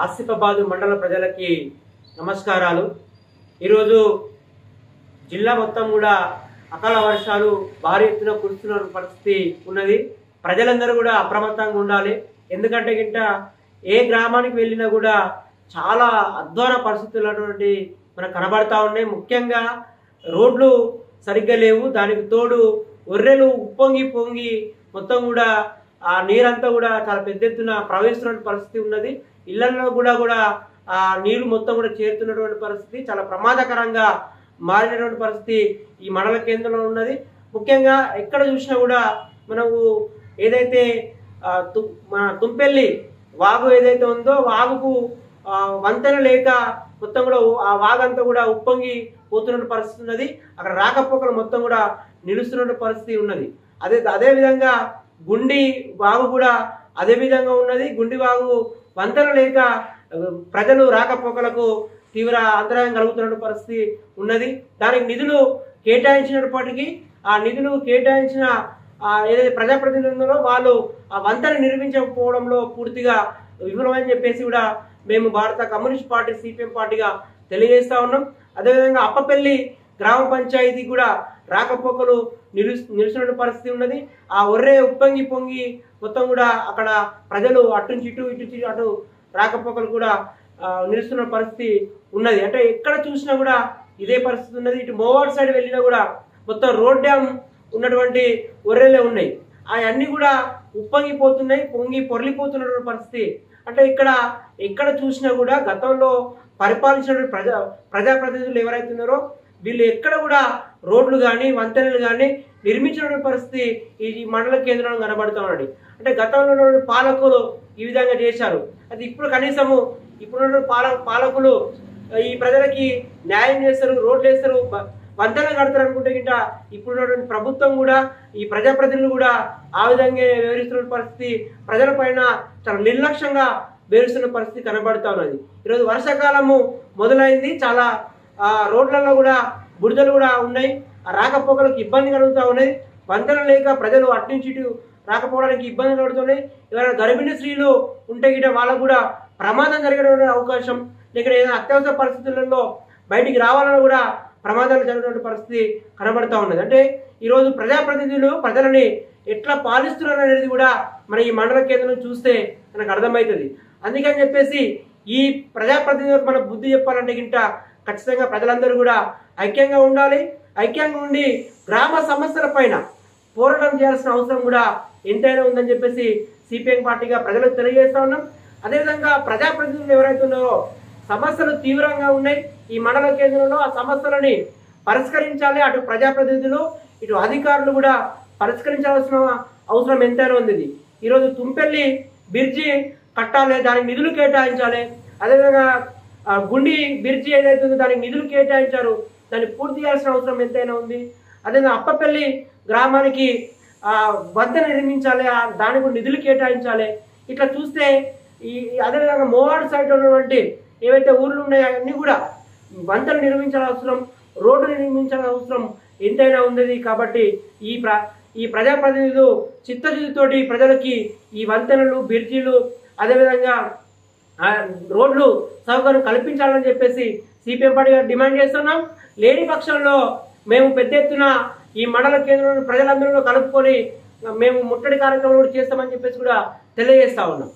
ఆసిఫాబాద్ మండల ప్రజలకి నమస్కారాలు। ఈరోజు జిల్లా మొత్తం కూడా అకాల వర్షాలు భారీ ఎత్తున కురుస్తున్న పరిస్థితి ఉన్నది। ప్రజలందరూ కూడా అప్రమత్తంగా ఉండాలి। ఎందుకంటే గిట్ట ఏ గ్రామానికి వెళ్ళినా కూడా చాలా అధ్వాన పరిస్థితులు మనకు కనబడతా ఉన్నాయి। ముఖ్యంగా రోడ్లు సరిగ్గా లేవు, దానికి తోడు ఒర్రెలు ఉప్పొంగి పొంగి మొత్తం కూడా ఆ నీరంతా కూడా చాలా పెద్ద ఎత్తున ప్రవహిస్తున్న పరిస్థితి ఉన్నది। ఇళ్లలో కూడా ఆ నీళ్లు మొత్తం కూడా చేరుతున్నటువంటి పరిస్థితి చాలా ప్రమాదకరంగా మారినటువంటి పరిస్థితి ఈ మండల కేంద్రంలో ఉన్నది। ముఖ్యంగా ఎక్కడ చూసినా కూడా మనకు ఏదైతే మన తుంపెల్లి వాగు ఏదైతే ఉందో వాగుకు వంతెన లేక మొత్తం కూడా ఆ వాగంతా కూడా ఉప్పొంగి పోతున్న పరిస్థితి ఉన్నది। అక్కడ రాకపోకలు మొత్తం కూడా నిలుస్తున్న పరిస్థితి ఉన్నది। అదే విధంగా గుండి వాగు కూడా అదే విధంగా ఉన్నది। గుండి వాగు వంతెన లేక ప్రజలు రాకపోకలకు తీవ్ర అంతరాయం కలుగుతున్న పరిస్థితి ఉన్నది। దానికి నిధులు కేటాయించినప్పటికీ ఆ నిధులు కేటాయించిన ఏదైతే ప్రజాప్రతినిధులు ఉన్నారో వాళ్ళు ఆ వంతెన నిర్మించకపోవడంలో పూర్తిగా విఫలమని చెప్పేసి కూడా మేము భారత కమ్యూనిస్ట్ పార్టీ సిపిఎం పార్టీగా తెలియజేస్తా ఉన్నాం। అదేవిధంగా అప్పపల్లి గ్రామ పంచాయతీ కూడా రాకపోకలు నిలుస్తున్న పరిస్థితి ఉన్నది। ఆ ఒర్రే ఉప్పొంగి పొంగి మొత్తం కూడా అక్కడ ప్రజలు అటు నుంచి ఇటు అటు రాకపోకలు కూడా నిలుస్తున్న పరిస్థితి ఉన్నది। అంటే ఎక్కడ చూసినా కూడా ఇదే పరిస్థితి ఉన్నది। ఇటు మోవాడ్ సైడ్ వెళ్ళినా కూడా మొత్తం రోడ్ డ్యామ్ ఉన్నటువంటి ఒర్రెలే ఉన్నాయి, అవన్నీ కూడా ఉప్పొంగిపోతున్నాయి, పొంగి పొరలిపోతున్నటువంటి పరిస్థితి। అంటే ఎక్కడ చూసినా కూడా గతంలో పరిపాలించిన ప్రజాప్రతినిధులు ఎవరైతే ఉన్నారో వీళ్ళు ఎక్కడ కూడా రోడ్లు కానీ వంతెనలు కానీ నిర్మించిన పరిస్థితి ఈ మండల కేంద్రంలో కనబడుతూ ఉన్నది। అంటే గతంలో పాలకులు ఈ విధంగా చేశారు, అది ఇప్పుడు కనీసము ఇప్పుడు పాలకులు ఈ ప్రజలకి న్యాయం చేస్తారు, రోడ్లు వేస్తారు, వంతెనలు కడతారు అనుకుంటే గిట్ట ఇప్పుడున్నటువంటి ప్రభుత్వం కూడా ఈ ప్రజాప్రతినిధులు కూడా ఆ విధంగా వివరిస్తున్న పరిస్థితి, ప్రజల పైన చాలా నిర్లక్ష్యంగా వివరిస్తున్న పరిస్థితి కనబడుతూ ఉన్నది। ఈరోజు వర్షాకాలము మొదలైంది, చాలా రోడ్లలో కూడా బురదలు కూడా ఉన్నాయి, రాకపోకలకు ఇబ్బంది కలుగుతూ ఉన్నది। వంతెన లేక ప్రజలు అటు నుంచి ఇటు రాకపోవడానికి ఇబ్బంది కలుగుతున్నాయి। ఎవరైనా గర్భిణీ స్త్రీలు ఉంటే గిట్ట వాళ్ళకు కూడా ప్రమాదం జరిగే అవకాశం, లేక ఏదైనా అత్యవసర పరిస్థితులలో బయటికి రావాలని కూడా ప్రమాదాలు జరిగినటువంటి పరిస్థితి కనబడతా ఉన్నది। అంటే ఈరోజు ప్రజాప్రతినిధులు ప్రజలని ఎట్లా పాలిస్తున్నారు అనేది కూడా మన ఈ మండల కేంద్రం చూస్తే మనకు అర్థమవుతుంది। అందుకని చెప్పేసి ఈ ప్రజాప్రతినిధులకు మన బుద్ధి చెప్పాలంటే గింట ఖచ్చితంగా ప్రజలందరూ కూడా ఐక్యంగా ఉండాలి। ఐక్యంగా ఉండి గ్రామ సమస్యల పైన పోరాటం చేయాల్సిన అవసరం కూడా ఎంతైనా ఉందని చెప్పేసి సిపిఎం పార్టీగా ప్రజలకు తెలియజేస్తా ఉన్నాం। అదేవిధంగా ప్రజాప్రతినిధులు ఎవరైతే ఉన్నారో సమస్యలు తీవ్రంగా ఉన్నాయి ఈ మండల కేంద్రంలో, ఆ సమస్యలని పరిష్కరించాలి। అటు ప్రజాప్రతినిధులు ఇటు అధికారులు కూడా పరిష్కరించాల్సిన అవసరం ఎంతైనా ఉంది। ఈరోజు తుంపెల్లి బ్రిడ్జి కట్టాలి, దానికి నిధులు కేటాయించాలి। అదేవిధంగా గుండి బ్రిడ్జి ఏదైతే ఉందో దానికి నిధులు కేటాయించారు, దాన్ని పూర్తి చేయాల్సిన అవసరం ఎంతైనా ఉంది। అదేవిధంగా అప్పపల్లి గ్రామానికి వంతెన నిర్మించాలి, దానికి నిధులు కేటాయించాలి। ఇట్లా చూస్తే అదేవిధంగా మోవాడ్ సైడ్ ఉన్నటువంటి ఏవైతే ఊర్లు ఉన్నాయో అవన్నీ కూడా వంతెన నిర్మించాల్సిన అవసరం, రోడ్డు నిర్మించాల్సిన అవసరం ఎంతైనా ఉంది। కాబట్టి ఈ ప్రజాప్రతినిధులు చిత్తశుద్ధితోటి ప్రజలకి ఈ వంతెనలు బ్రిడ్జిలు అదేవిధంగా రోడ్లు సౌకర్యం కల్పించాలని చెప్పేసి సిపిఎం పార్టీగా డిమాండ్ చేస్తున్నాం। లేని పక్షంలో మేము పెద్ద ఎత్తున ఈ మండల కేంద్రంలో ప్రజలందరిలో కలుపుకొని మేము ముట్టడి కార్యక్రమాలు చేస్తామని చెప్పేసి కూడా తెలియజేస్తా ఉన్నాం।